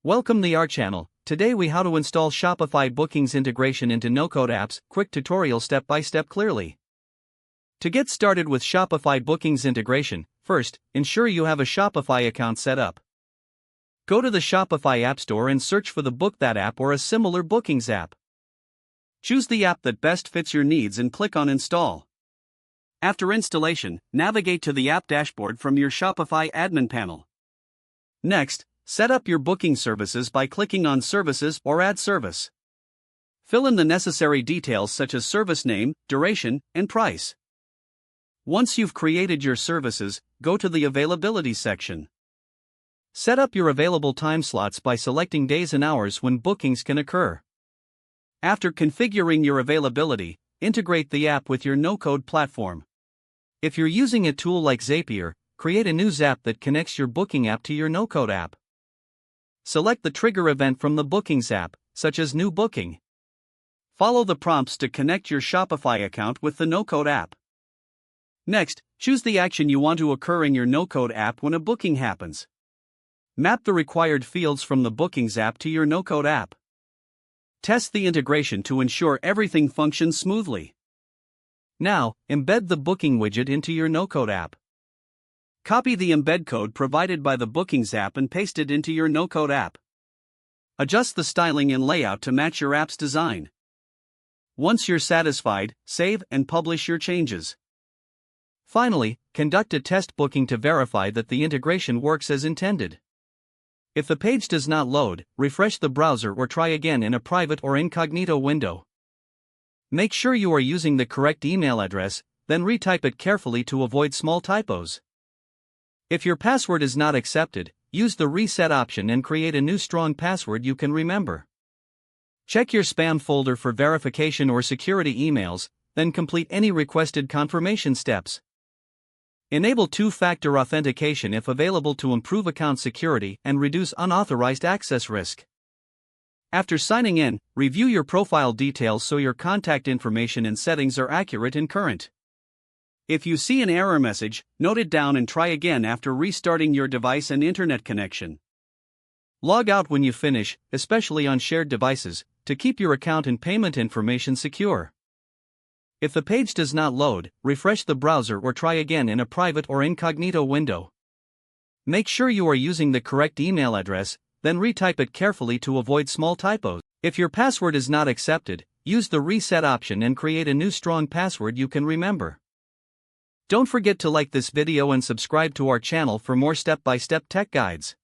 Welcome to our channel. Today we how to install Shopify bookings integration into no-code apps, quick tutorial step by step clearly. To get started with Shopify bookings integration, first, ensure you have a Shopify account set up. Go to the Shopify App Store and search for the Book That app or a similar bookings app. Choose the app that best fits your needs and click on Install. After installation, navigate to the app dashboard from your Shopify admin panel. Next, set up your booking services by clicking on Services or Add Service. Fill in the necessary details such as service name, duration, and price. Once you've created your services, go to the Availability section. Set up your available time slots by selecting days and hours when bookings can occur. After configuring your availability, integrate the app with your no-code platform. If you're using a tool like Zapier, create a new Zap that connects your booking app to your no-code app. Select the trigger event from the Bookings app, such as New Booking. Follow the prompts to connect your Shopify account with the no-code app. Next, choose the action you want to occur in your no-code app when a booking happens. Map the required fields from the Bookings app to your no-code app. Test the integration to ensure everything functions smoothly. Now, embed the booking widget into your no-code app. Copy the embed code provided by the Bookings app and paste it into your no-code app. Adjust the styling and layout to match your app's design. Once you're satisfied, save and publish your changes. Finally, conduct a test booking to verify that the integration works as intended. If the page does not load, refresh the browser or try again in a private or incognito window. Make sure you are using the correct email address, then retype it carefully to avoid small typos. If your password is not accepted, use the reset option and create a new strong password you can remember. Check your spam folder for verification or security emails, then complete any requested confirmation steps. Enable two-factor authentication if available to improve account security and reduce unauthorized access risk. After signing in, review your profile details so your contact information and settings are accurate and current. If you see an error message, note it down and try again after restarting your device and internet connection. Log out when you finish, especially on shared devices, to keep your account and payment information secure. If the page does not load, refresh the browser or try again in a private or incognito window. Make sure you are using the correct email address, then retype it carefully to avoid small typos. If your password is not accepted, use the reset option and create a new strong password you can remember. Don't forget to like this video and subscribe to our channel for more step-by-step tech guides.